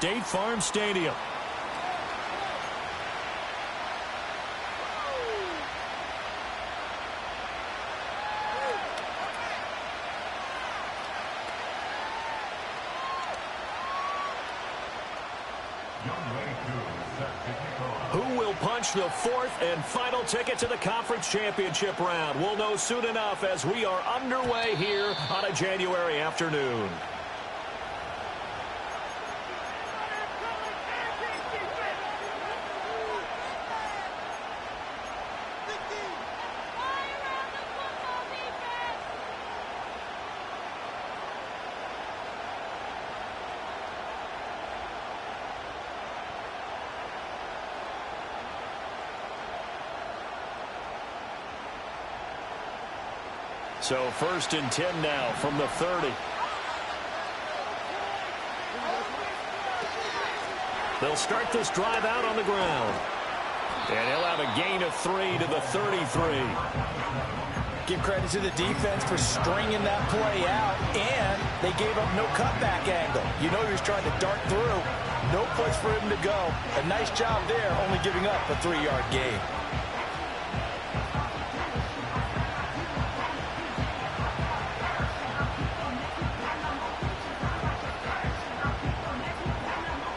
State Farm Stadium. Who will punch the fourth and final ticket to the conference championship round? We'll know soon enough as we are underway here on a January afternoon. So 1st and 10 now from the 30. They'll start this drive out on the ground. And he'll have a gain of 3 to the 33. Give credit to the defense for stringing that play out, and they gave up no cutback angle. You know he was trying to dart through. No place for him to go. A nice job there, only giving up a 3-yard gain.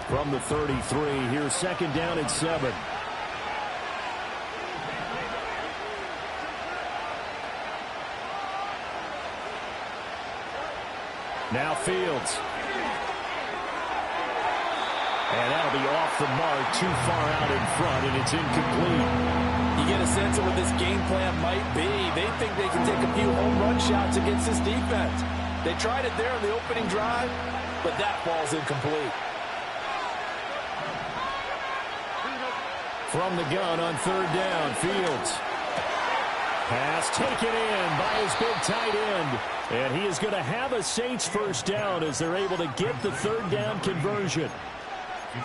From the 33, here's 2nd down and 7. Now Fields. And that'll be off the mark, too far out in front, and it's incomplete. You get a sense of what this game plan might be. They think they can take a few home run shots against this defense. They tried it there in the opening drive, but that ball's incomplete. From the gun on 3rd down, Fields. Pass taken in by his big tight end. And he is going to have a Saints 1st down as they're able to get the 3rd down conversion.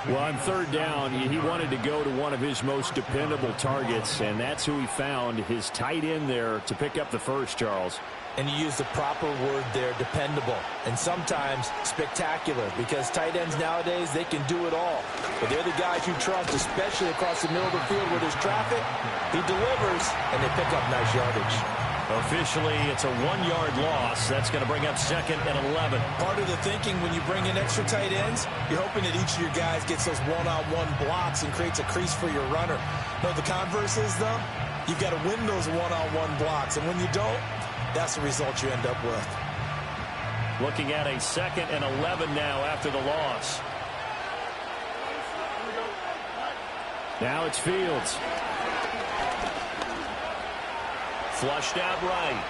Well, on 3rd down, he wanted to go to one of his most dependable targets, and that's who he found, his tight end there, to pick up the first, Charles. And you use the proper word there, dependable, and sometimes spectacular, because tight ends nowadays, they can do it all. But they're the guys you trust, especially across the middle of the field where there's traffic. He delivers, and they pick up nice yardage. Officially, it's a 1-yard loss. That's going to bring up 2nd and 11. Part of the thinking when you bring in extra tight ends, you're hoping that each of your guys gets those one-on-one blocks and creates a crease for your runner. No, the converse is, though, you've got to win those one-on-one blocks, and when you don't, that's the result you end up with. Looking at a 2nd and 11 now after the loss. Now it's Fields. Flushed out right.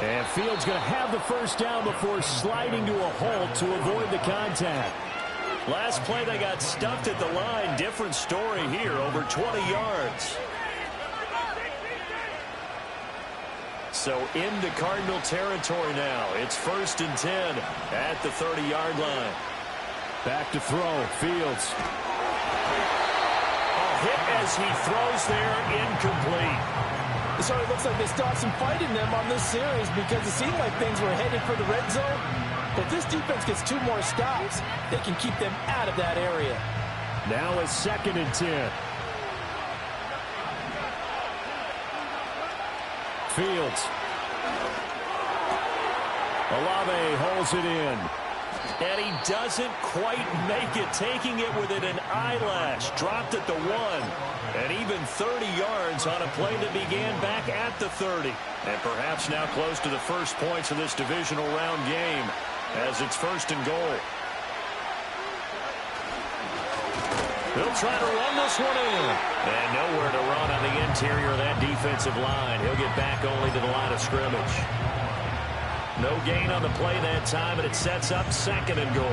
And Fields going to have the 1st down before sliding to a halt to avoid the contact. Last play they got stuffed at the line. Different story here, over 20 yards. So into Cardinal territory now. It's 1st and 10 at the 30-yard line. Back to throw. Fields. A hit as he throws there, incomplete. So it looks like they still have some fight in them on this series because it seemed like things were headed for the red zone. But if this defense gets 2 more stops, they can keep them out of that area. Now it's 2nd and 10. Fields. Olave holds it in. And he doesn't quite make it, taking it within an eyelash. Dropped at the 1. And even 30 yards on a play that began back at the 30. And perhaps now close to the first points of this divisional round game as it's 1st and goal. He'll try to run this one in. And nowhere to run on the interior of that defensive line. He'll get back only to the line of scrimmage. No gain on the play that time, and it sets up 2nd and goal.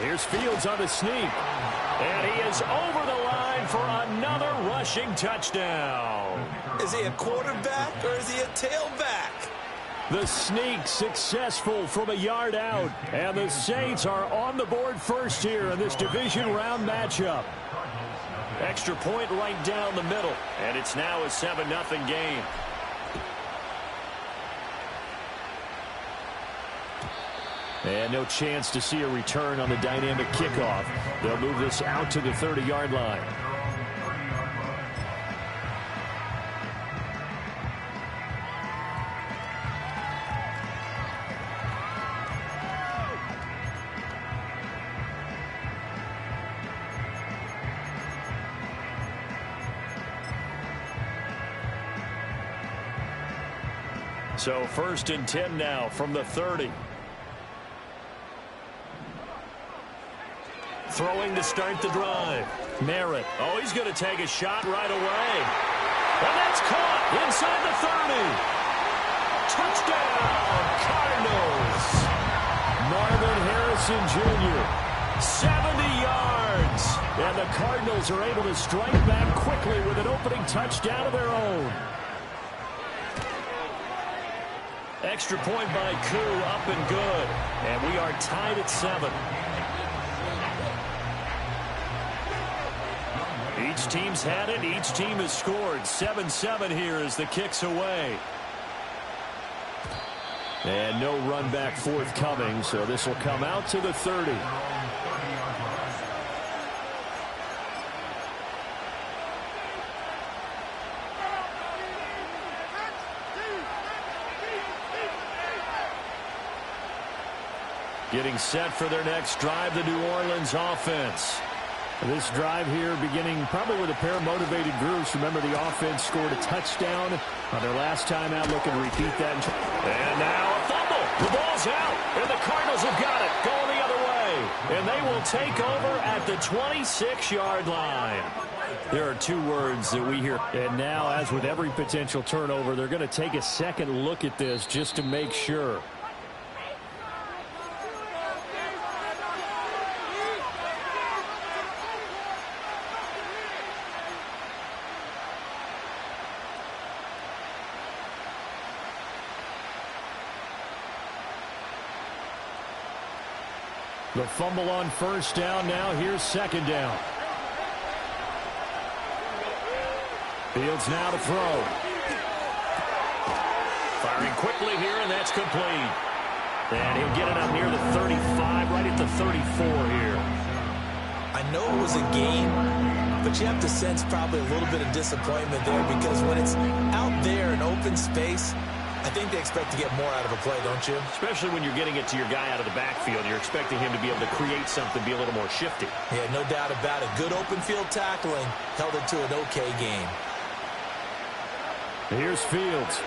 Here's Fields on the sneak. And he is over the line for another rushing touchdown. Is he a quarterback or is he a tailback? The sneak successful from a yard out. And the Saints are on the board first here in this division round matchup. Extra point right down the middle. And it's now a 7-0 game. And no chance to see a return on the dynamic kickoff. They'll move this out to the 30-yard line. So 1st and 10 now from the 30. Throwing to start the drive. Merritt. Oh, he's going to take a shot right away. And that's caught inside the 30. Touchdown, Cardinals. Marvin Harrison Jr., 70 yards. And the Cardinals are able to strike back quickly with an opening touchdown of their own. Extra point by Koo, up and good. And we are tied at 7. Each team's had it. Each team has scored. 7-7 here as the kick's away. And no run back forthcoming, so this will come out to the 30. Getting set for their next drive, the New Orleans offense. This drive here beginning probably with a pair of motivated groups. Remember, the offense scored a touchdown on their last time out, looking to repeat that. And now a fumble. The ball's out, and the Cardinals have got it going the other way. And they will take over at the 26-yard line. There are 2 words that we hear. And now, as with every potential turnover, they're going to take a second look at this just to make sure. The fumble on 1st down. Now here's 2nd down. Fields now to throw. Firing quickly here, and that's complete. And he'll get it up near the 35, right at the 34 here. I know it was a game, but you have to sense probably a little bit of disappointment there, because when it's out there in open space, I think they expect to get more out of a play, don't you? Especially when you're getting it to your guy out of the backfield. You're expecting him to be able to create something, be a little more shifty. Yeah, no doubt about it. Good open field tackling held it to an okay game. Here's Fields.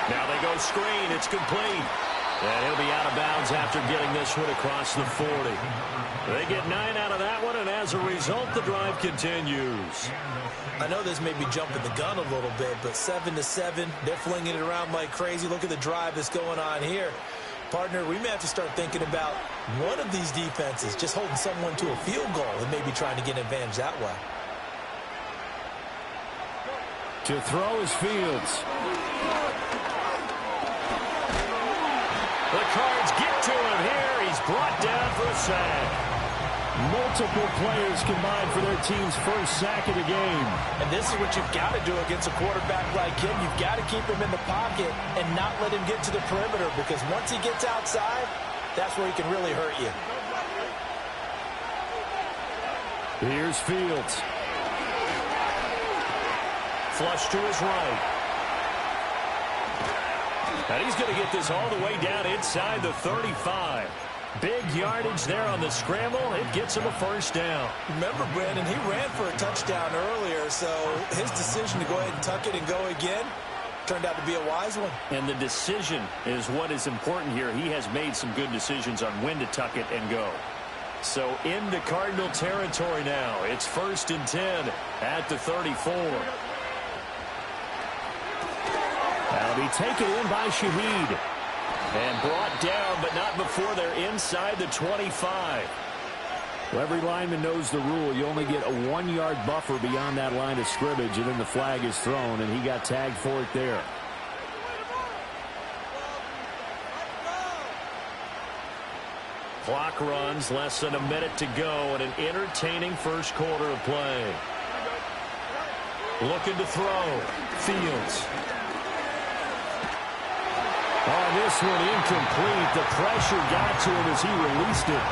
Now they go screen. It's complete. And he'll be out of bounds after getting this one across the 40. They get 9 out of that one, and as a result, the drive continues. I know this may be jumping the gun a little bit, but 7-7, they're flinging it around like crazy. Look at the drive that's going on here. Partner, we may have to start thinking about one of these defenses just holding someone to a field goal and maybe trying to get an advantage that way. To throw is Fields. The Cards get to him here. He's brought down for a sack. Multiple players combined for their team's first sack of the game. And this is what you've got to do against a quarterback like him. You've got to keep him in the pocket and not let him get to the perimeter, because once he gets outside, that's where he can really hurt you. Here's Fields. Flush to his right. And he's going to get this all the way down inside the 35. Big yardage there on the scramble. It gets him a first down. Remember, Brandon, he ran for a touchdown earlier, so his decision to go ahead and tuck it and go again turned out to be a wise one. And the decision is what is important here. He has made some good decisions on when to tuck it and go. So into Cardinal territory now. It's 1st and 10 at the 34. That'll be taken in by Shaheed. And brought down, but not before they're inside the 25. Well, every lineman knows the rule. You only get a 1-yard buffer beyond that line of scrimmage, and then the flag is thrown, and he got tagged for it there. Clock runs, less than a minute to go in an entertaining first quarter of play. Looking to throw. Fields. On this one, incomplete. The pressure got to him as he released it.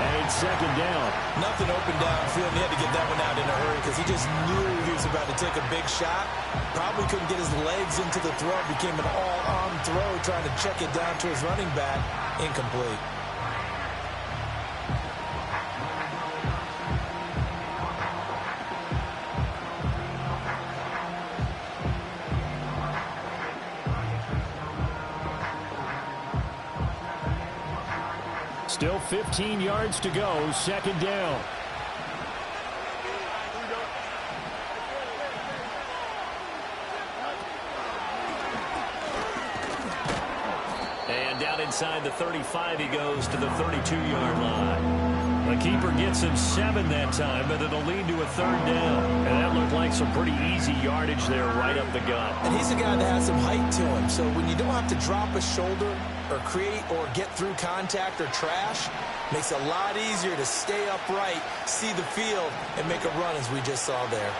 And second down. Nothing open downfield, and he had to get that one out in a hurry because he just knew he was about to take a big shot. Probably couldn't get his legs into the throw. Became an all-arm throw, trying to check it down to his running back. Incomplete. Still 15 yards to go, second down. And down inside the 35, he goes to the 32-yard line. The keeper gets him 7 that time, but it'll lead to a third down. And that looked like some pretty easy yardage there right up the gut. And he's a guy that has some height to him, so when you don't have to drop a shoulder or create or get through contact or trash, makes it a lot easier to stay upright, see the field, and make a run as we just saw there.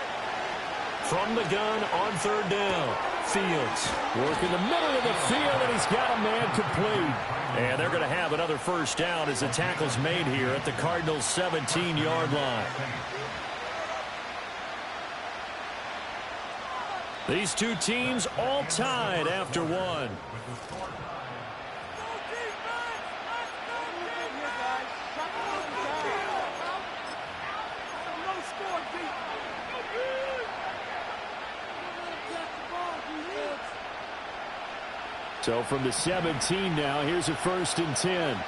From the gun on third down, Fields working the middle of the field, and he's got a man complete. And they're going to have another first down as the tackle's made here at the Cardinals' 17-yard line. These two teams all tied after one. So from the 17 now, here's a 1st and 10.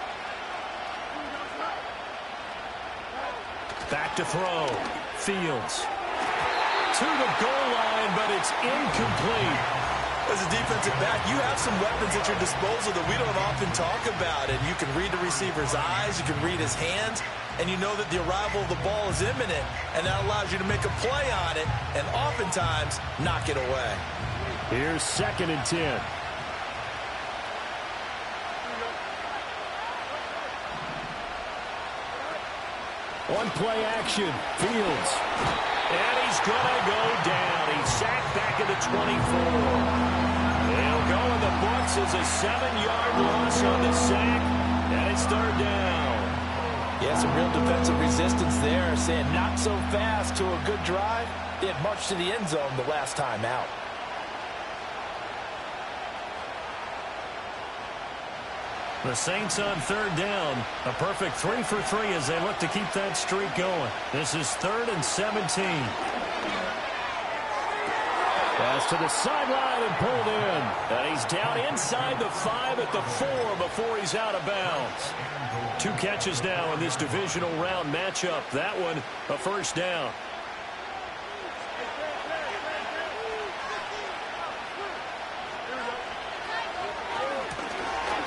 Back to throw. Fields. To the goal line, but it's incomplete. As a defensive back, you have some weapons at your disposal that we don't often talk about. And you can read the receiver's eyes, you can read his hands, and you know that the arrival of the ball is imminent, and that allows you to make a play on it and oftentimes knock it away. Here's 2nd and 10. One play action. Fields. And he's going to go down. He's sacked back at the 24. He'll go in the books as a 7-yard loss on the sack. And it's third down. Yeah, some real defensive resistance there. Saying not so fast to a good drive. They had marched to the end zone the last time out. The Saints on third down. A perfect 3 for 3 as they look to keep that streak going. This is 3rd and 17. Pass to the sideline and pulled in. And he's down inside the 5 at the 4 before he's out of bounds. 2 catches now in this divisional round matchup. That one, a first down.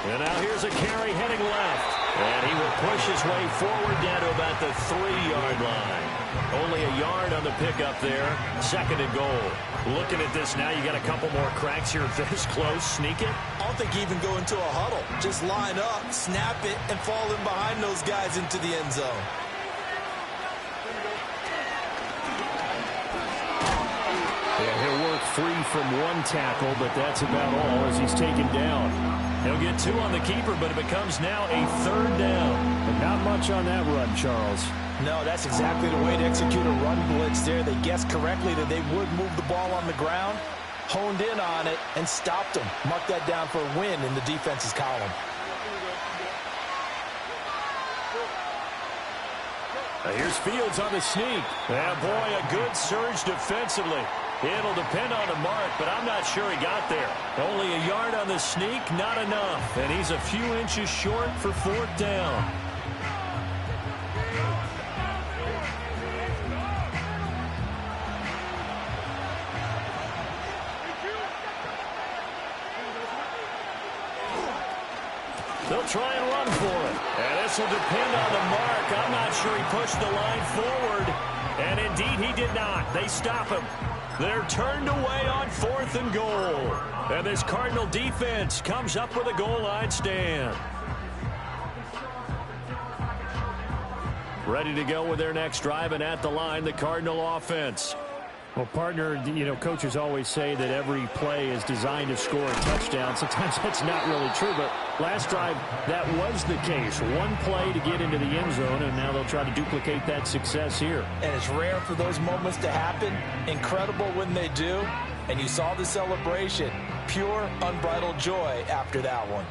And now here's a carry heading left. And he will push his way forward down to about the 3-yard line. Only a yard on the pickup there. 2nd and goal. Looking at this now, you got a couple more cracks here this close. Sneak it. I don't think even go into a huddle. Just line up, snap it, and fall in behind those guys into the end zone. Yeah, he'll work free from one tackle, but that's about all as he's taken down. He'll get 2 on the keeper, but it becomes now a third down. And not much on that run, Charles. No, that's exactly the way to execute a run blitz there. They guessed correctly that they would move the ball on the ground, honed in on it, and stopped them. Mark that down for a win in the defense's column. Here's Fields on the sneak. Yeah, boy, a good surge defensively. It'll depend on the mark, but I'm not sure he got there. Only a yard on the sneak, not enough. And he's a few inches short for 4th down. They'll try and run for it. And this will depend on the mark. I'm not sure he pushed the line forward. And indeed, he did not. They stop him. They're turned away on 4th and goal. And this Cardinal defense comes up with a goal line stand. ready to go with their next drive, and at the line, the Cardinal offense. Well, partner, coaches always say that every play is designed to score a touchdown. Sometimes that's not really true, but last drive, that was the case. One play to get into the end zone, and now they'll try to duplicate that success here. And it's rare for those moments to happen. Incredible when they do. And you saw the celebration. Pure, unbridled joy after that one.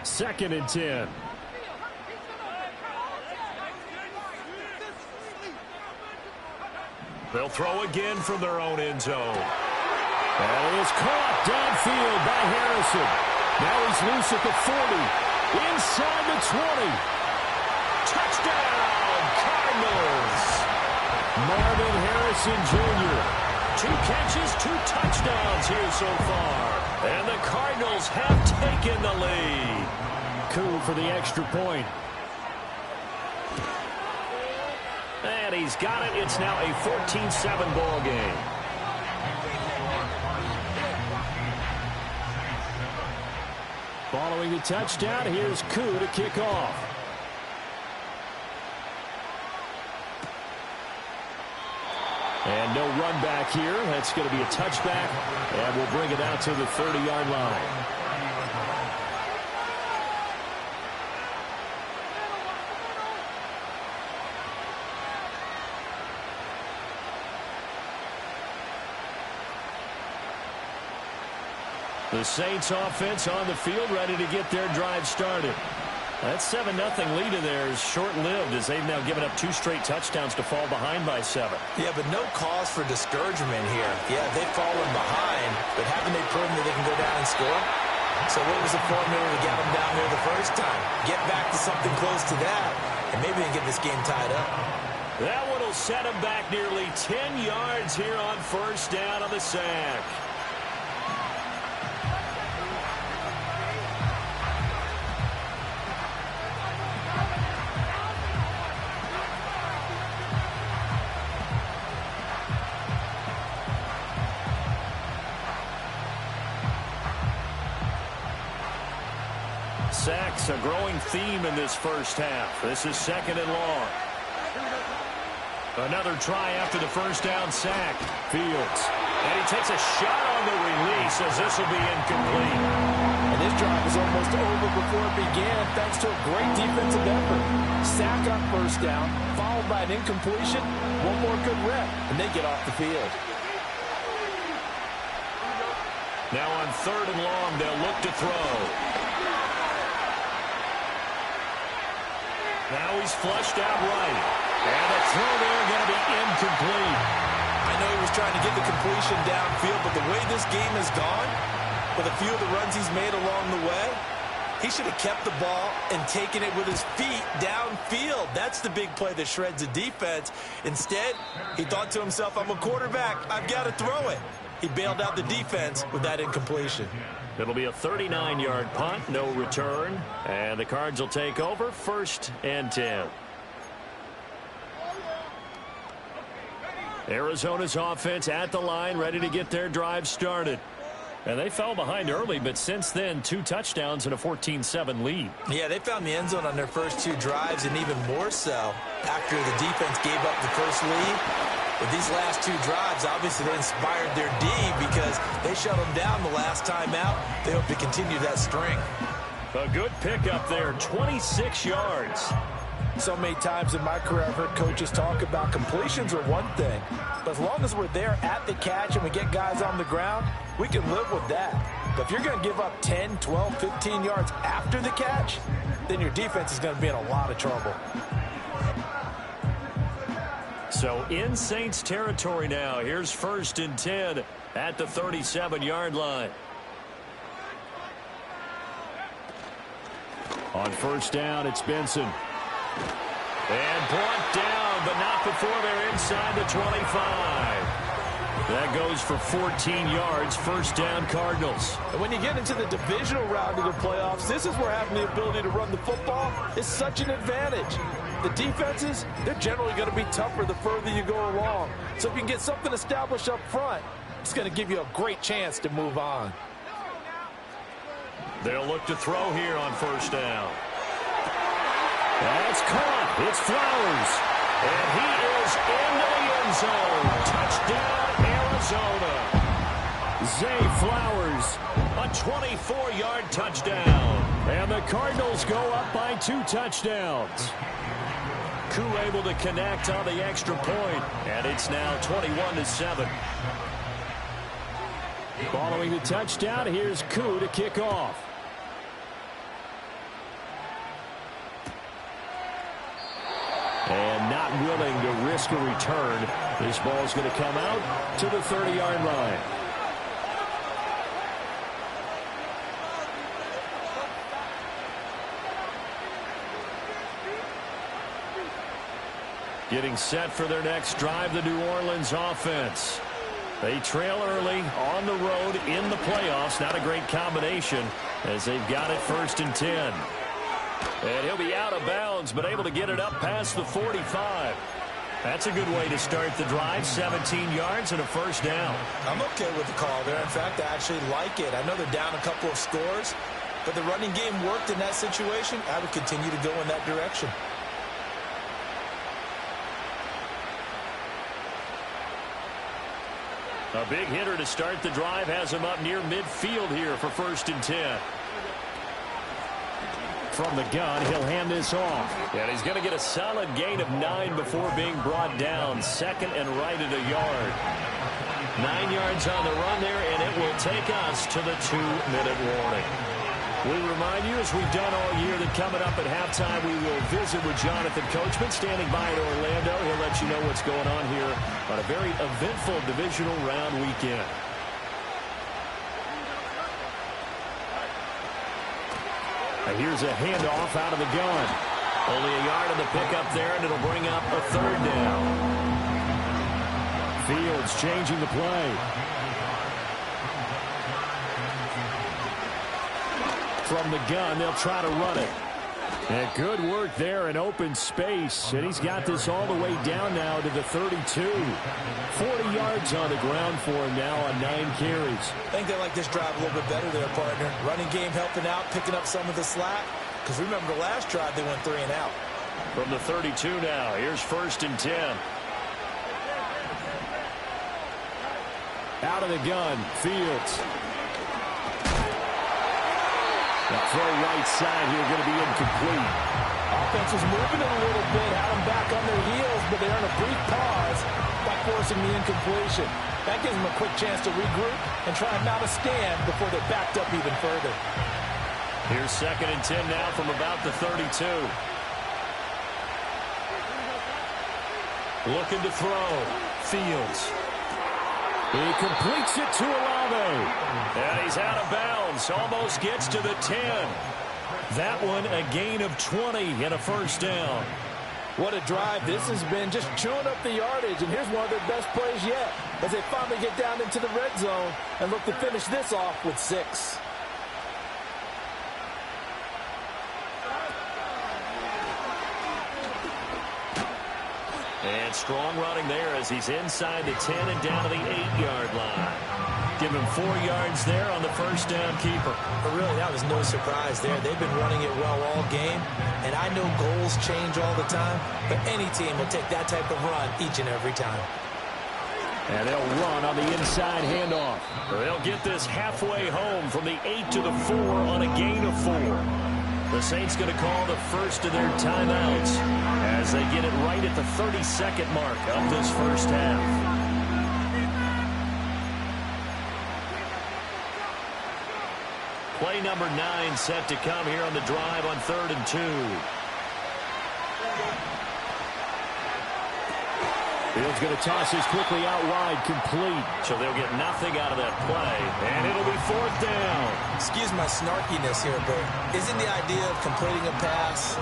2nd and 10. They'll throw again from their own end zone. That is caught downfield by Harrison. Now he's loose at the 40. Inside the 20. Touchdown, Cardinals. Marvin Harrison Jr. 2 catches, 2 touchdowns here so far. And the Cardinals have taken the lead. Coup for the extra point. And he's got it. It's now a 14-7 ball game. Following the touchdown, here's Coup to kick off. And no run back here. That's going to be a touchback, and we'll bring it out to the 30-yard line. The Saints offense on the field, ready to get their drive started. That 7-0 lead of theirs short-lived as they've now given up 2 straight touchdowns to fall behind by 7. Yeah, but no cause for discouragement here. Yeah, they've fallen behind, but haven't they proven that they can go down and score? So what was the formula to get them down here the first time? Get back to something close to that, and maybe they can get this game tied up. That one will set them back nearly 10 yards here on 1st down on the sack. Sacks, a growing theme in this first half. This is 2nd and long. Another try after the 1st down sack. Fields. And he takes a shot on the release as this will be incomplete. And this drive was almost over before it began thanks to a great defensive effort. Sack on 1st down, followed by an incompletion. One more good rep, and they get off the field. Now on 3rd and long, they'll look to throw. Now he's flushed out right. And the throw there going to be incomplete. I know he was trying to get the completion downfield, but the way this game has gone, with a few of the runs he's made along the way, he should have kept the ball and taken it with his feet downfield. That's the big play that shreds the defense. Instead, he thought to himself, I'm a quarterback. I've got to throw it. He bailed out the defense with that incompletion. It'll be a 39-yard punt, no return. And the Cards will take over, 1st and 10. Arizona's offense at the line, ready to get their drive started. And they fell behind early, but since then, 2 touchdowns and a 14-7 lead. Yeah, they found the end zone on their first 2 drives, and even more so after the defense gave up the first lead. But these last 2 drives, obviously they inspired their D because they shut them down the last time out. They hope to continue that string. A good pickup there, 26 yards. So many times in my career, I've heard coaches talk about completions are one thing. But as long as we're there at the catch and we get guys on the ground, we can live with that. But if you're going to give up 10, 12, 15 yards after the catch, then your defense is going to be in a lot of trouble. So in Saints territory now. Here's 1st and 10 at the 37-yard line. On 1st down, it's Benson. And brought down, but not before they're inside the 25. That goes for 14 yards, 1st down Cardinals. And when you get into the divisional round of the playoffs, this is where having the ability to run the football is such an advantage. The defenses, they're generally going to be tougher the further you go along. So if you can get something established up front, it's going to give you a great chance to move on. They'll look to throw here on 1st down. That's caught. It's Flowers. And he is into the end zone. Touchdown, Arizona. Zay Flowers, a 24-yard touchdown. And the Cardinals go up by 2 touchdowns. Koo able to connect on the extra point, and it's now 21-7. Following the touchdown, here's Koo to kick off. And not willing to risk a return. This ball's going to come out to the 30-yard line. Getting set for their next drive, the New Orleans offense. They trail early on the road in the playoffs. Not a great combination as they've got it 1st and 10. And he'll be out of bounds, but able to get it up past the 45. That's a good way to start the drive. 17 yards and a 1st down. I'm okay with the call there. In fact, I actually like it. I know they're down a couple of scores, but the running game worked in that situation. I would continue to go in that direction. A big hitter to start the drive has him up near midfield here for 1st and 10. From the gun, he'll hand this off. And he's going to get a solid gain of 9 before being brought down. 2nd and right at a yard. 9 yards on the run there, and it will take us to the 2-minute warning. We remind you, as we've done all year, that coming up at halftime, we will visit with Jonathan Coachman standing by in Orlando. He'll let you know what's going on here on a very eventful divisional round weekend. Now here's a handoff out of the gun. Only a yard on the pickup there, and it'll bring up a 3rd down. Fields changing the play. From the gun, they'll try to run it. And good work there in open space. And he's got this all the way down now to the 32. 40 yards on the ground for him now on 9 carries. I think they like this drive a little bit better there, partner. Running game helping out, picking up some of the slack. Because remember the last drive, they went 3 and out. From the 32 now, here's 1st and 10. Out of the gun, Fields. The throw right side here going to be incomplete. Offense was moving it a little bit, had them back on their heels, but they earned a brief pause by forcing the incompletion. That gives them a quick chance to regroup and try and mount a stand before they're backed up even further. Here's 2nd and 10 now from about the 32. Looking to throw. Fields. He completes it to Olave. And he's out of bounds. Almost gets to the 10. That one a gain of 20 and a 1st down. What a drive this has been, just chewing up the yardage. And here's one of their best plays yet as they finally get down into the red zone and look to finish this off with 6. And strong running there as he's inside the 10 and down to the 8-yard line. Give him 4 yards there on the 1st down keeper. But really, that was no surprise there. They've been running it well all game. And I know goals change all the time, but any team will take that type of run each and every time. And they'll run on the inside handoff. They'll get this halfway home from the 8 to the 4 on a gain of 4. The Saints going to call the first of their timeouts as they get it right at the 32nd mark of this first half. Play number 9 set to come here on the drive on 3rd and 2. Fields going to toss this quickly out wide, complete. So they'll get nothing out of that play, and it'll be 4th down. Excuse my snarkiness here, but isn't the idea of completing a pass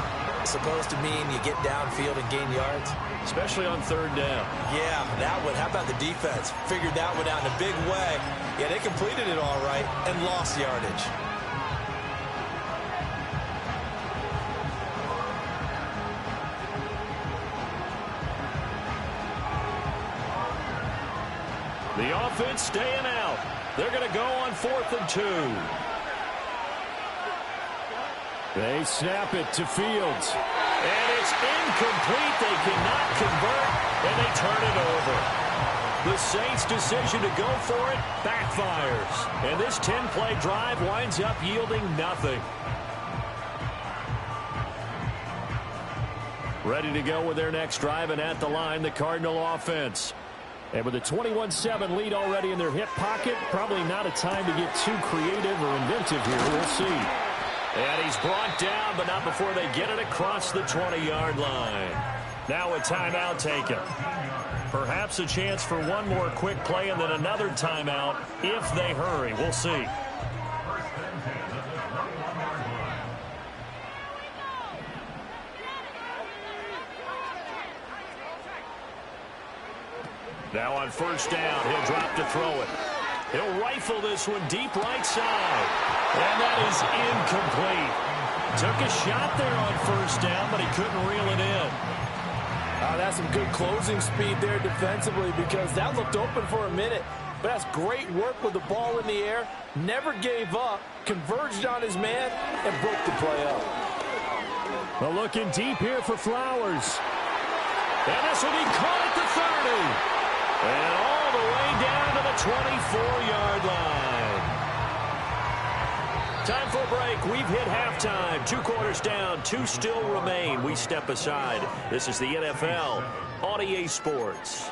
supposed to mean you get downfield and gain yards? Especially on 3rd down. Yeah, that one. How about the defense? Figured that one out in a big way. Yeah, they completed it all right and lost yardage. The offense staying out. They're going to go on 4th and 2. They snap it to Fields. And it's incomplete. They cannot convert, and they turn it over. The Saints' decision to go for it backfires. And this 10-play drive winds up yielding nothing. Ready to go with their next drive, and at the line, the Cardinal offense. And with a 21-7 lead already in their hip pocket, probably not a time to get too creative or inventive here. We'll see. And he's brought down, but not before they get it across the 20-yard line. Now a timeout taken. Perhaps a chance for one more quick play and then another timeout if they hurry. We'll see. Now on first down, he'll drop to throw it. He'll rifle this one deep right side. And that is incomplete. Took a shot there on first down, but he couldn't reel it in. That's some good closing speed there defensively, because that looked open for a minute. But that's great work with the ball in the air. Never gave up, converged on his man, and broke the play up. Well, looking deep here for Flowers. And this will be caught at the 30. And all the way down to the 24-yard line. Time for a break. We've hit halftime. 2 quarters down. 2 still remain. We step aside. This is the NFL on EA Sports.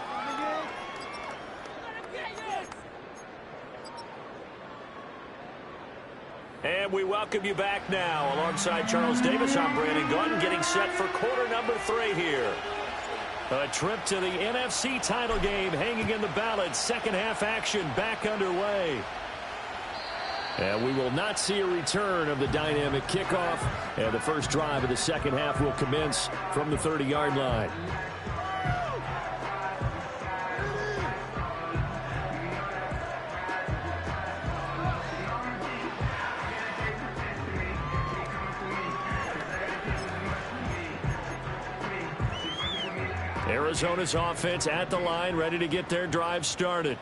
And we welcome you back now. Alongside Charles Davis, I'm Brandon Gunn, getting set for quarter number 3 here. A trip to the NFC title game hanging in the balance. Second half action back underway. And we will not see a return of the dynamic kickoff. And the first drive of the second half will commence from the 30-yard line. Arizona's offense at the line, ready to get their drive started.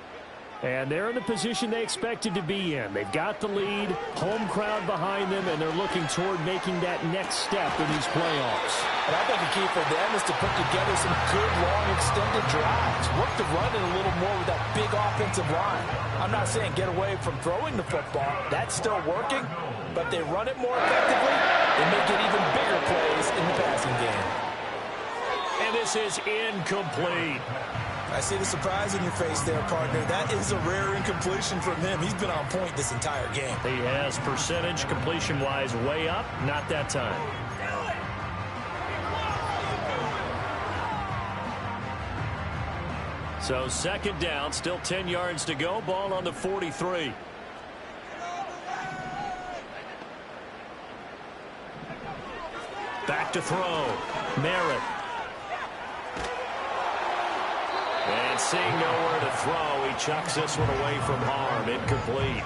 And they're in the position they expected to be in. They've got the lead, home crowd behind them, and they're looking toward making that next step in these playoffs. And I think the key for them is to put together some good, long, extended drives. Work the run in a little more with that big offensive line. I'm not saying get away from throwing the football. That's still working. But they run it more effectively, they make it even bigger plays in the passing game. And this is incomplete. I see the surprise in your face there, partner. That is a rare incompletion from him. He's been on point this entire game. He has percentage completion-wise way up. Not that time. So second down, still 10 yards to go. Ball on the 43. Back to throw. Merritt. And seeing nowhere to throw, he chucks this one away from harm. Incomplete.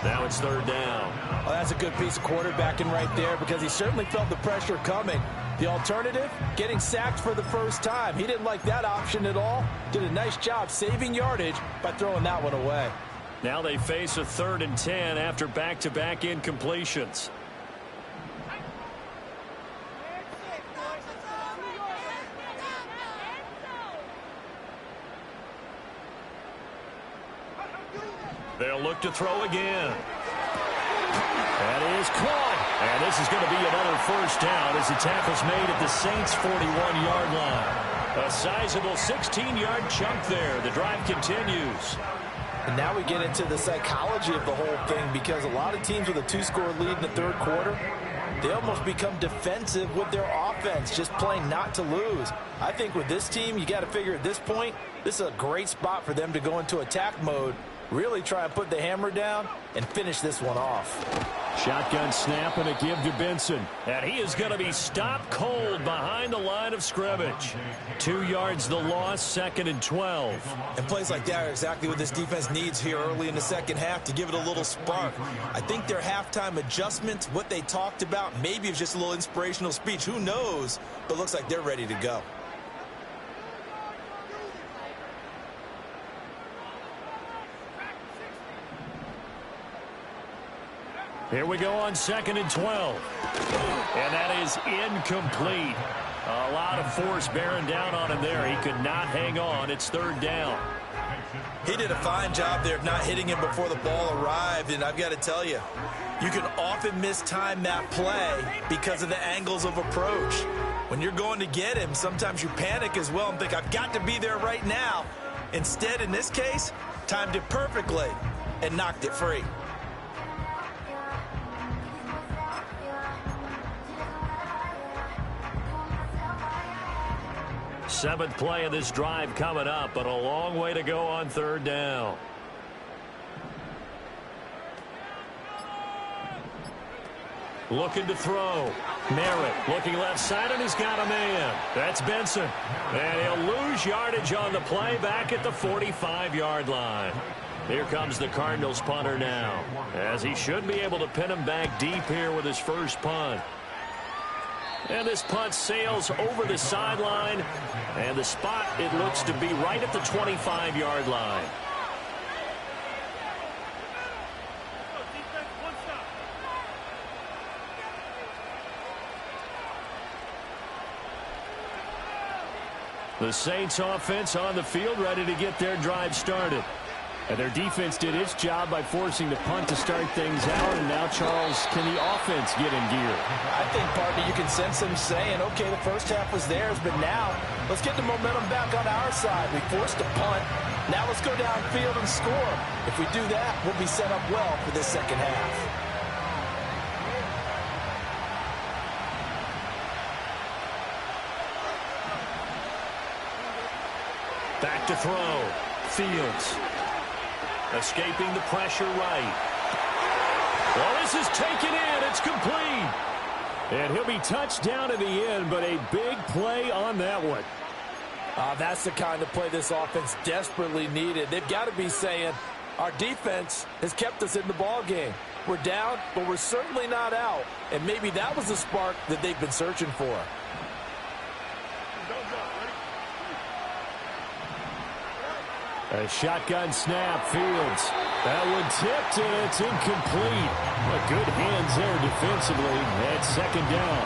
Now it's third down. Well, that's a good piece of quarterbacking right there, because he certainly felt the pressure coming. The alternative, getting sacked for the first time. He didn't like that option at all. Did a nice job saving yardage by throwing that one away. Now they face a 3rd and 10 after back-to-back incompletions. They'll look to throw again. That is caught. And this is going to be another first down as the tackle's made at the Saints' 41-yard line. A sizable 16-yard chunk there. The drive continues. And now we get into the psychology of the whole thing, because a lot of teams with a 2-score lead in the third quarter, they almost become defensive with their offense, just playing not to lose. I think with this team, you got to figure at this point, this is a great spot for them to go into attack mode, really try and put the hammer down and finish this one off. Shotgun snap and a give to Benson. And he is going to be stopped cold behind the line of scrimmage. 2 yards the loss, 2nd and 12. And plays like that are exactly what this defense needs here early in the second half to give it a little spark. I think their halftime adjustment, what they talked about, maybe it's just a little inspirational speech. Who knows? But looks like they're ready to go. Here we go on 2nd and 12. And that is incomplete. A lot of force bearing down on him there. He could not hang on. It's 3rd down. He did a fine job there of not hitting him before the ball arrived, and I've got to tell you, you can often mistime that play because of the angles of approach. When you're going to get him, sometimes you panic as well and think, I've got to be there right now. Instead, in this case, timed it perfectly and knocked it free. Seventh play of this drive coming up, but a long way to go on 3rd down. Looking to throw. Merritt looking left side, and he's got a man. That's Benson. And he'll lose yardage on the play back at the 45-yard line. Here comes the Cardinals punter now, as he should be able to pin him back deep here with his first punt. And this punt sails over the sideline, and the spot, it looks to be right at the 25-yard line. The Saints offense on the field, ready to get their drive started. And their defense did its job by forcing the punt to start things out. And now, Charles, can the offense get in gear? I think, partner, you can sense them saying, okay, the first half was theirs, but now let's get the momentum back on our side. We forced a punt. Now let's go downfield and score. If we do that, we'll be set up well for this second half. Back to throw. Fields. Escaping the pressure right. Well, this is taken in. It's complete. And he'll be touched down in the end, but a big play on that one. That's the kind of play this offense desperately needed. They've got to be saying, our defense has kept us in the ball game. We're down, but we're certainly not out. And maybe that was the spark that they've been searching for. A shotgun snap, Fields. That one tipped, and it's incomplete. Well, good hands there defensively. And 2nd down.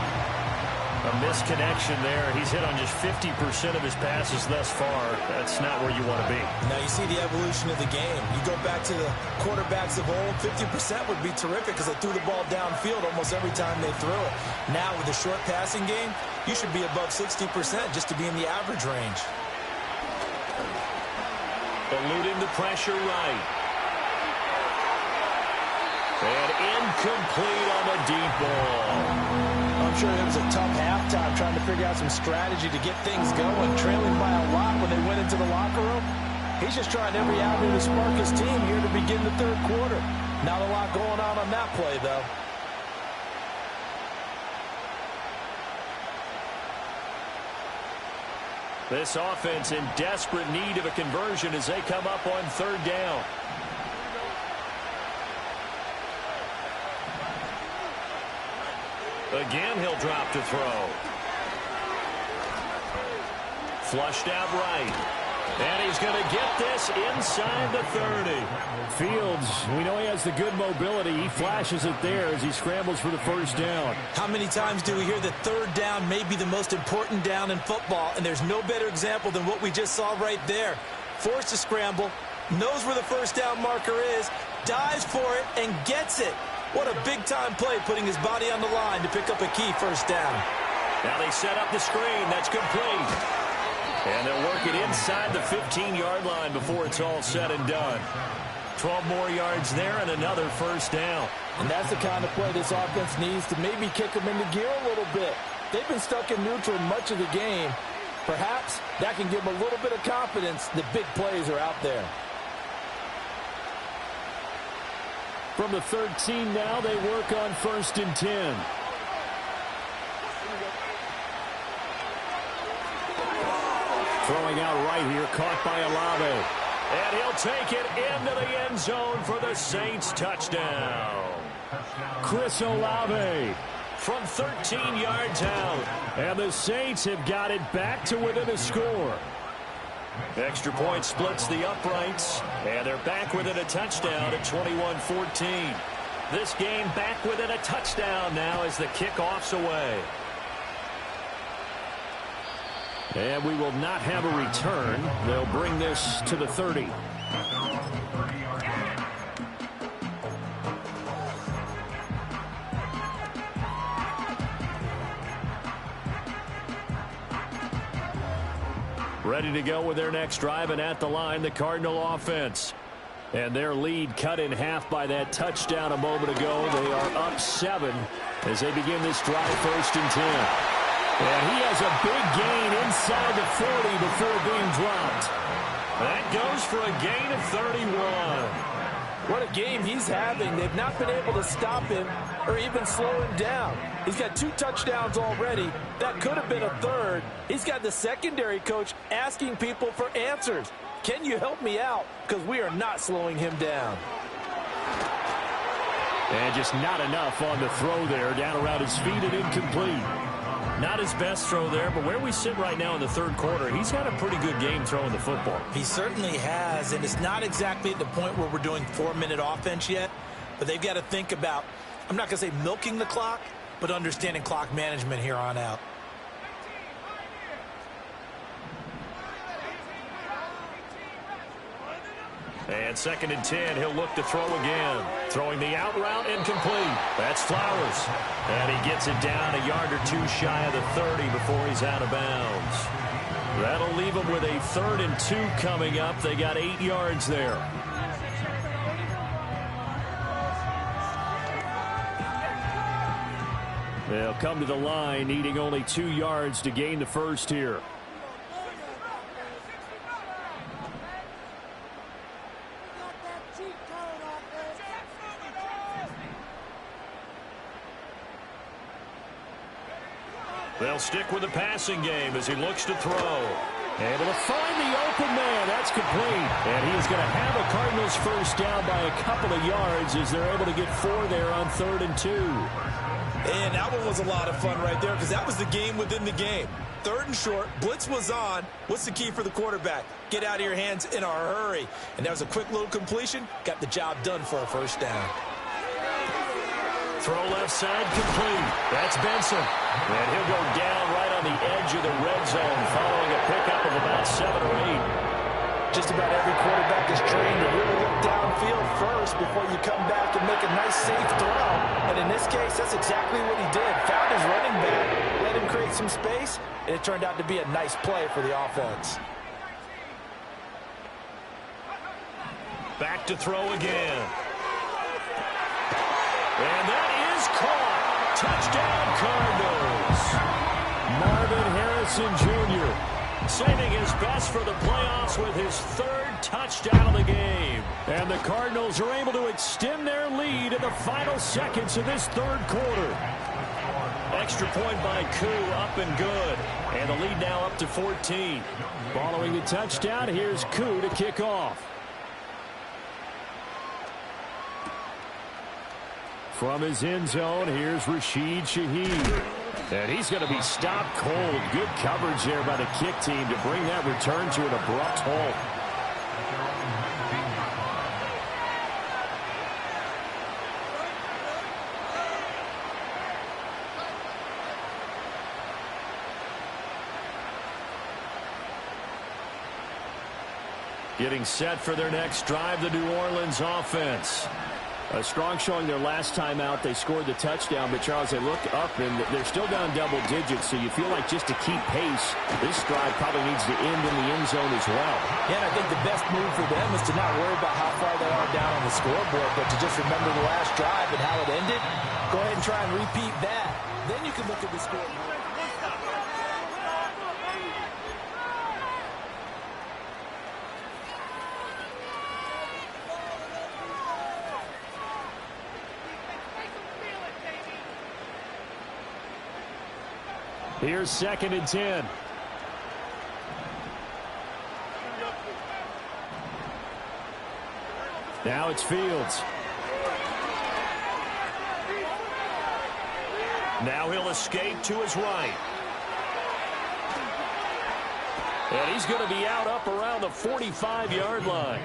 A misconnection there. He's hit on just 50% of his passes thus far. That's not where you want to be. Now you see the evolution of the game. You go back to the quarterbacks of old, 50% would be terrific because they threw the ball downfield almost every time they threw it. Now with the short passing game, you should be above 60% just to be in the average range. Eluding the pressure right. And incomplete on the deep ball. I'm sure it was a tough halftime trying to figure out some strategy to get things going. Trailing by a lot when they went into the locker room. He's just trying every avenue to spark his team here to begin the 3rd quarter. Not a lot going on that play, though. This offense in desperate need of a conversion as they come up on 3rd down. Again, he'll drop to throw. Flushed out right. And he's going to get this inside the 30. Fields, we know he has the good mobility. He flashes it there as he scrambles for the first down. How many times do we hear that 3rd down may be the most important down in football? And there's no better example than what we just saw right there. Forced to scramble, knows where the first down marker is, dives for it, and gets it. What a big-time play, putting his body on the line to pick up a key first down. Now they set up the screen. That's complete. And they'll work it inside the 15-yard line before it's all said and done. 12 more yards there and another first down. And that's the kind of play this offense needs to maybe kick them into gear a little bit. They've been stuck in neutral much of the game. Perhaps that can give them a little bit of confidence that big plays are out there. From the 13 now, they work on 1st and 10. Throwing out right here, caught by Olave. And he'll take it into the end zone for the Saints touchdown. Chris Olave from 13 yards out. And the Saints have got it back to within a score. Extra point splits the uprights. And they're back within a touchdown at 21-14. This game back within a touchdown now as the kickoff's away. And we will not have a return. They'll bring this to the 30. Ready to go with their next drive, and at the line, the Cardinal offense. And their lead cut in half by that touchdown a moment ago. They are up 7 as they begin this drive, 1st and 10. And he has a big gain inside the 40 before being dropped. That goes for a gain of 31. What a game he's having. They've not been able to stop him or even slow him down. He's got 2 touchdowns already. That could have been a 3rd. He's got the secondary coach asking people for answers. Can you help me out? Because we are not slowing him down. And just not enough on the throw there. Down around his feet and incomplete. Not his best throw there, but where we sit right now in the 3rd quarter, he's had a pretty good game throwing the football. He certainly has, and it's not exactly at the point where we're doing 4-minute offense yet, but they've got to think about, I'm not going to say milking the clock, but understanding clock management here on out. And 2nd and 10, he'll look to throw again. Throwing the out route, incomplete. That's Flowers. And he gets it down a yard or 2 shy of the 30 before he's out of bounds. That'll leave him with a 3rd and 2 coming up. They got 8 yards there. They'll come to the line, needing only 2 yards to gain the 1st here. They'll stick with the passing game as he looks to throw. Able to find the open man. That's complete. And he is going to have a Cardinals 1st down by a couple of yards as they're able to get 4 there on 3rd and 2. And that one was a lot of fun right there because that was the game within the game. 3rd and short, blitz was on. What's the key for the quarterback? Get out of your hands in a hurry. And that was a quick little completion. Got the job done for a 1st down. Throw left side, complete. That's Benson. And he'll go down right on the edge of the red zone following a pickup of about 7 or 8. Just about every quarterback is trained to really look downfield first before you come back and make a nice, safe throw. And in this case, that's exactly what he did. Found his running back, let him create some space, and it turned out to be a nice play for the offense. Back to throw again. And that is caught. Touchdown, Cardinals. Marvin Harrison Jr. saving his best for the playoffs with his 3rd touchdown of the game. And the Cardinals are able to extend their lead in the final seconds of this 3rd quarter. Extra point by Koo, up and good. And the lead now up to 14. Following the touchdown, here's Koo to kick off. From his end zone, here's Rashid Shaheed. And he's going to be stopped cold. Good coverage there by the kick team to bring that return to an abrupt halt. Getting set for their next drive, the New Orleans offense. A strong showing their last time out. They scored the touchdown, but Charles, they look up and they're still down double digits, so you feel like just to keep pace, this drive probably needs to end in the end zone as well. Yeah, and I think the best move for them is to not worry about how far they are down on the scoreboard, but to just remember the last drive and how it ended. Go ahead and try and repeat that. Then you can look at the scoreboard. Here's 2nd and 10. Now it's Fields. Now he'll escape to his right. And he's going to be out up around the 45-yard line.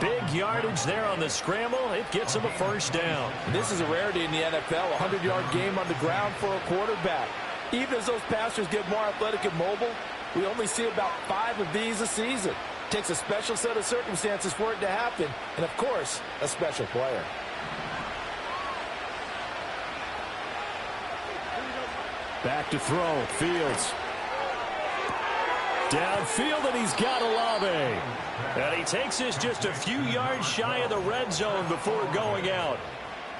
Big yardage there on the scramble. It gets him a first down. And this is a rarity in the NFL, a 100-yard game on the ground for a quarterback. Even as those passers get more athletic and mobile, we only see about 5 of these a season. Takes a special set of circumstances for it to happen, and of course, a special player. Back to throw. Fields. Downfield, and he's got Olave. And he takes this just a few yards shy of the red zone before going out.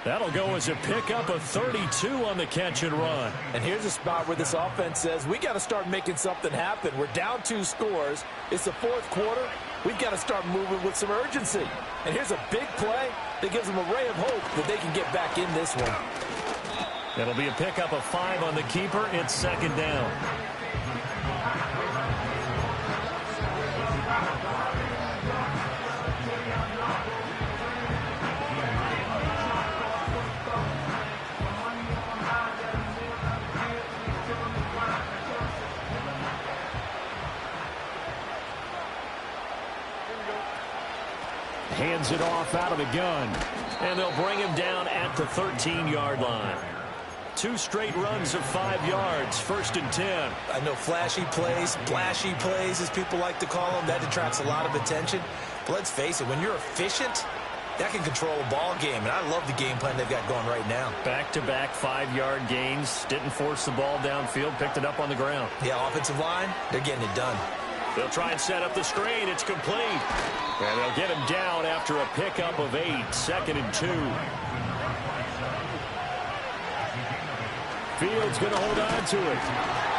That'll go as a pickup of 32 on the catch and run. And here's a spot where this offense says, we got to start making something happen. We're down 2 scores. It's the 4th quarter. We've got to start moving with some urgency. And here's a big play that gives them a ray of hope that they can get back in this one. It'll be a pickup of 5 on the keeper. It's second down. Hands it off out of the gun. And they'll bring him down at the 13-yard line. 2 straight runs of 5 yards. First and 10. I know flashy plays, splashy plays, as people like to call them, that attracts a lot of attention. But let's face it, when you're efficient, that can control a ball game. And I love the game plan they've got going right now. Back-to-back 5-yard gains. Didn't force the ball downfield. Picked it up on the ground. Yeah, offensive line, they're getting it done. They'll try and set up the screen. It's complete. And they'll get him down after a pickup of 8. Second and 2. Fields going to hold on to it.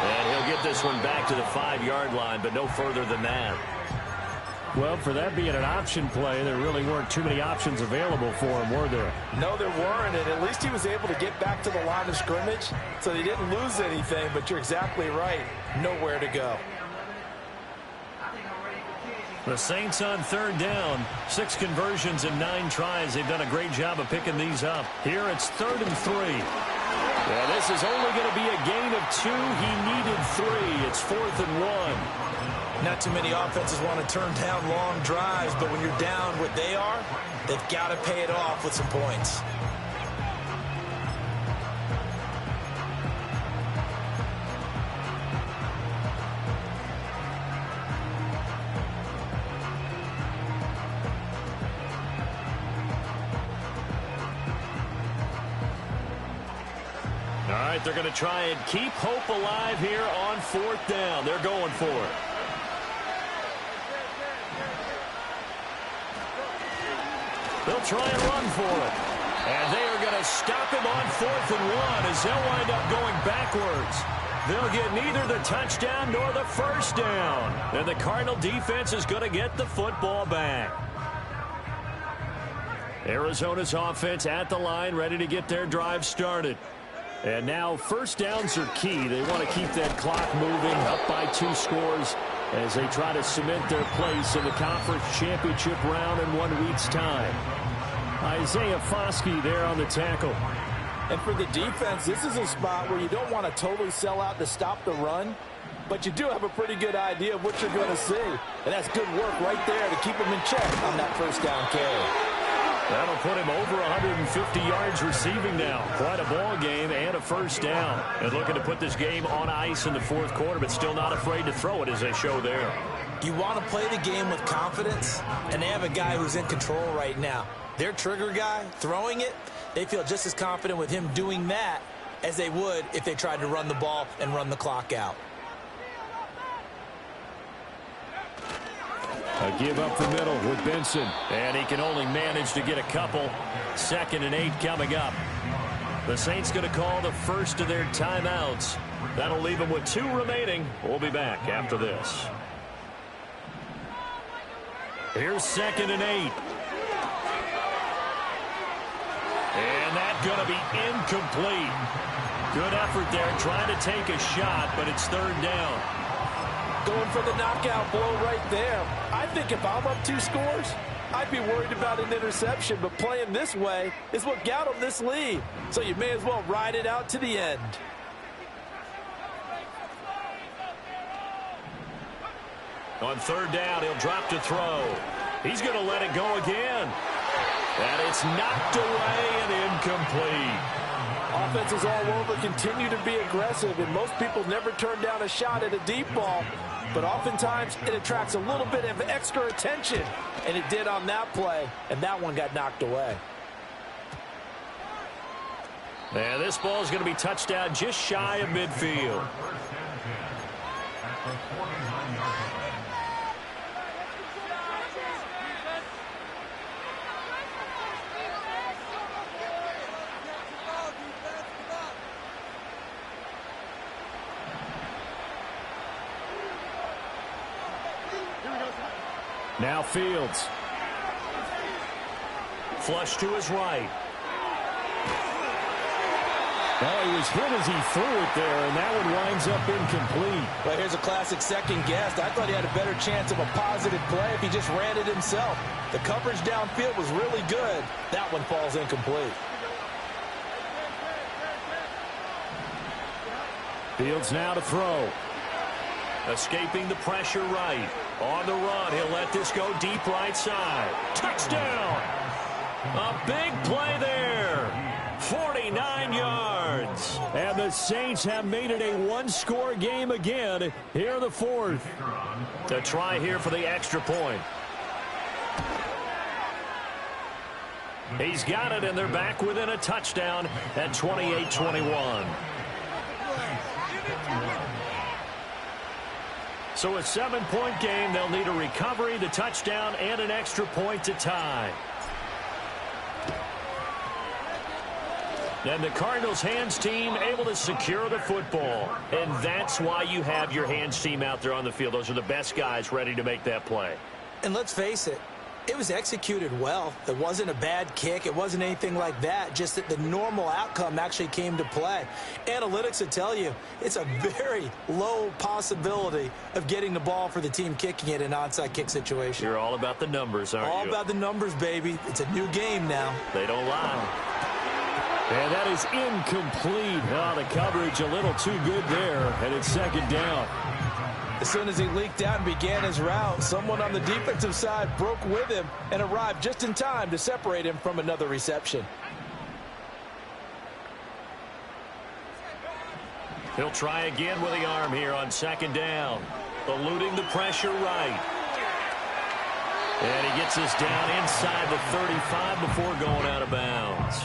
And he'll get this one back to the 5-yard line, but no further than that. Well, for that being an option play, there really weren't too many options available for him, were there? No, there weren't, and at least he was able to get back to the line of scrimmage, so they didn't lose anything, but you're exactly right. Nowhere to go. The Saints on third down. 6 conversions and 9 tries. They've done a great job of picking these up. Here it's 3rd and 3. Well, this is only going to be a gain of 2. He needed 3. It's 4th and 1. Not too many offenses want to turn down long drives, but when you're down what they are, they've got to pay it off with some points. All right, they're going to try and keep hope alive here on 4th down. They're going for it. They'll try and run for it. And they are going to stop him on 4th and 1 as they'll wind up going backwards. They'll get neither the touchdown nor the first down. And the Cardinal defense is going to get the football back. Arizona's offense at the line, ready to get their drive started. And now first downs are key. They want to keep that clock moving, up by 2 scores as they try to cement their place in the conference championship round in 1 week's time. Isaiah Foskey there on the tackle. And for the defense, this is a spot where you don't want to totally sell out to stop the run, but you do have a pretty good idea of what you're going to see. And that's good work right there to keep them in check on that first down carry. That'll put him over 150 yards receiving now. Quite a ball game and a first down. And looking to put this game on ice in the 4th quarter, but still not afraid to throw it as they show there. You want to play the game with confidence, and they have a guy who's in control right now. Their trigger guy, throwing it, they feel just as confident with him doing that as they would if they tried to run the ball and run the clock out. A give up the middle with Benson. And he can only manage to get a couple. 2nd and 8 coming up. The Saints going to call the first of their timeouts. That'll leave them with 2 remaining. We'll be back after this. Here's 2nd and 8. And that's going to be incomplete. Good effort there trying to take a shot, but it's 3rd down. Going for the knockout blow right there. I think if I'm up 2 scores, I'd be worried about an interception, but playing this way is what got them this lead. So you may as well ride it out to the end. On 3rd down, he'll drop to throw. He's going to let it go again. And it's knocked away and incomplete. Offenses all over continue to be aggressive, and most people never turn down a shot at a deep ball. But oftentimes, it attracts a little bit of extra attention. And it did on that play, and that one got knocked away. And this ball is going to be touched down just shy of midfield. Now Fields. Flush to his right. Well, he was hit as he threw it there, and that one winds up incomplete. Well, here's a classic second guess. I thought he had a better chance of a positive play if he just ran it himself. The coverage downfield was really good. That one falls incomplete. Fields now to throw. Escaping the pressure right. On the run, he'll let this go deep right side. Touchdown! A big play there. 49 yards. And the Saints have made it a one-score game again here in the fourth. A try here for the extra point. He's got it, and they're back within a touchdown at 28-21. So a 7-point game. They'll need a recovery, the touchdown, and an extra point to tie. And the Cardinals hands team able to secure the football. And that's why you have your hands team out there on the field. Those are the best guys ready to make that play. And let's face it, it was executed well. It wasn't a bad kick. It wasn't anything like that. Just that the normal outcome actually came to play. Analytics will tell you it's a very low possibility of getting the ball for the team kicking it in an onside kick situation. You're all about the numbers, aren't you? All about the numbers, baby. It's a new game now. They don't lie. And that is incomplete. Oh, the coverage a little too good there, and it's second down. As soon as he leaked out and began his route, someone on the defensive side broke with him and arrived just in time to separate him from another reception. He'll try again with the arm here on second down. Eluding the pressure right. And he gets us down inside the 35 before going out of bounds.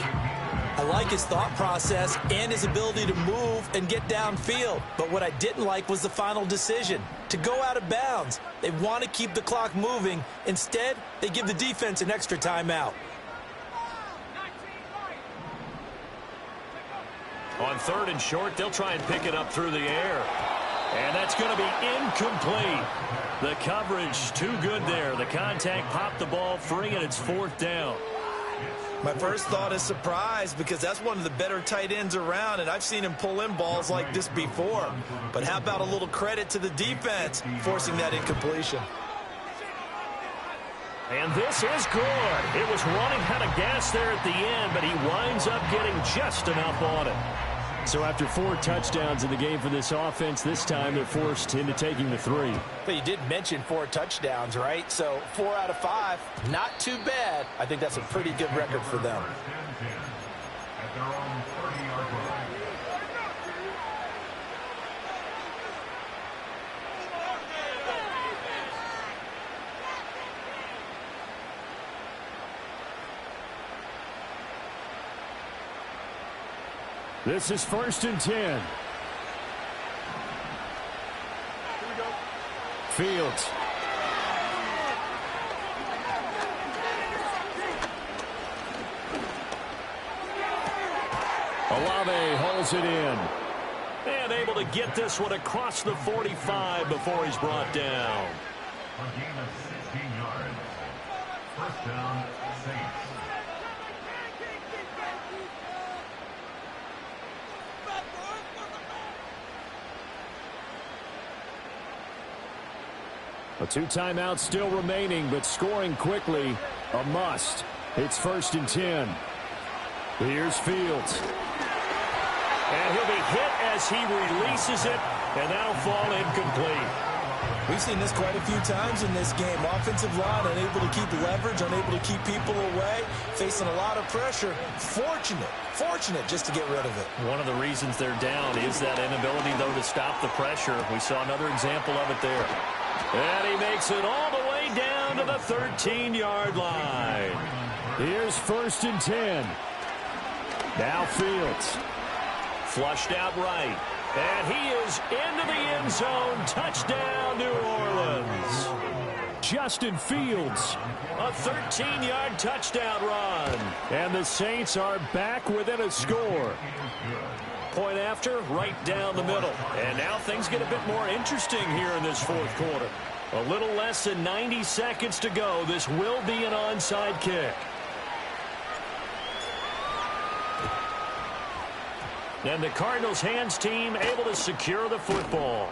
I like his thought process and his ability to move and get downfield. But what I didn't like was the final decision, to go out of bounds. They want to keep the clock moving. Instead, they give the defense an extra timeout. On third and short, they'll try and pick it up through the air. And that's going to be incomplete. The coverage too good there. The contact popped the ball free, and it's fourth down. My first thought is surprise, because that's one of the better tight ends around, and I've seen him pull in balls like this before. But how about a little credit to the defense forcing that incompletion? And this is good. It was running out of gas there at the end, but he winds up getting just enough on it. So after 4 touchdowns in the game for this offense, this time they're forced into taking the 3. But you did mention 4 touchdowns, right? So 4 out of 5, not too bad. I think that's a pretty good record for them. This is 1st and 10. Fields. Olave holds it in. And able to get this one across the 45 before he's brought down. A gain of 16 yards. First down, Saints. A 2 timeouts still remaining, but scoring quickly, a must. It's 1st and 10. Here's Fields. And he'll be hit as he releases it, and that'll fall incomplete. We've seen this quite a few times in this game. Offensive line unable to keep leverage, unable to keep people away, facing a lot of pressure. Fortunate just to get rid of it. One of the reasons they're down is that inability, though, to stop the pressure. We saw another example of it there. And he makes it all the way down to the 13-yard line. Here's 1st and 10. Now Fields. Flushed out right. And he is into the end zone. Touchdown, New Orleans. Justin Fields, a 13-yard touchdown run. And the Saints are back within a score. Point after, right down the middle. And now things get a bit more interesting here in this 4th quarter. A little less than 90 seconds to go. This will be an onside kick. And the Cardinals hands team able to secure the football.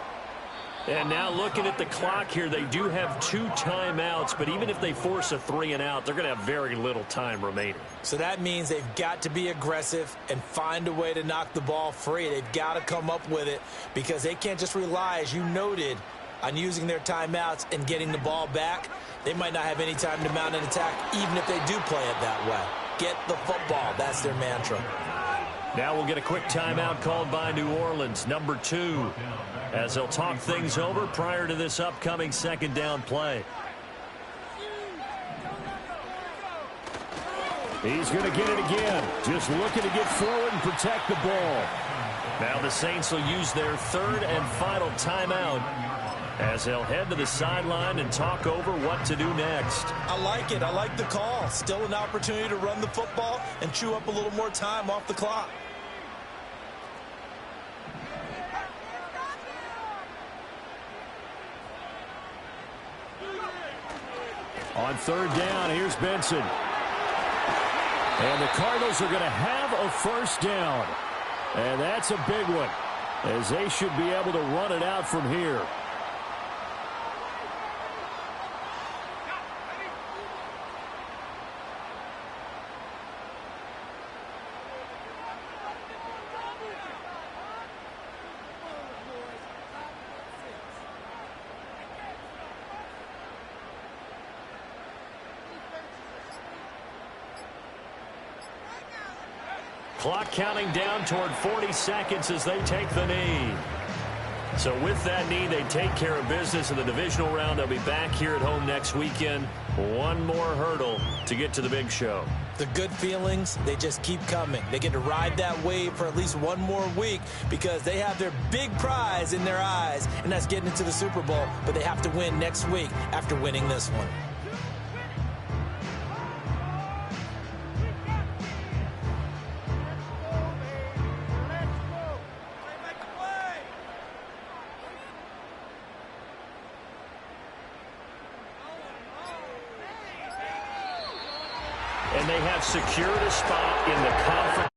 And now looking at the clock here, they do have 2 timeouts, but even if they force a 3-and-out, they're going to have very little time remaining. So that means they've got to be aggressive and find a way to knock the ball free. They've got to come up with it because they can't just rely, as you noted, on using their timeouts and getting the ball back. They might not have any time to mount an attack, even if they do play it that way. Get the football. That's their mantra. Now we'll get a quick timeout called by New Orleans, number 2, as they'll talk things over prior to this upcoming 2nd down play. He's going to get it again, just looking to get forward and protect the ball. Now the Saints will use their 3rd and final timeout as they'll head to the sideline and talk over what to do next. I like it. I like the call. Still an opportunity to run the football and chew up a little more time off the clock. On 3rd down, here's Benson. And the Cardinals are going to have a 1st down. And that's a big one, as they should be able to run it out from here. Clock counting down toward 40 seconds as they take the knee. So with that knee, they take care of business in the divisional round. They'll be back here at home next weekend. One more hurdle to get to the big show. The good feelings, they just keep coming. They get to ride that wave for at least one more week because they have their big prize in their eyes, and that's getting into the Super Bowl. But they have to win next week after winning this one. And they have secured a spot in the conference.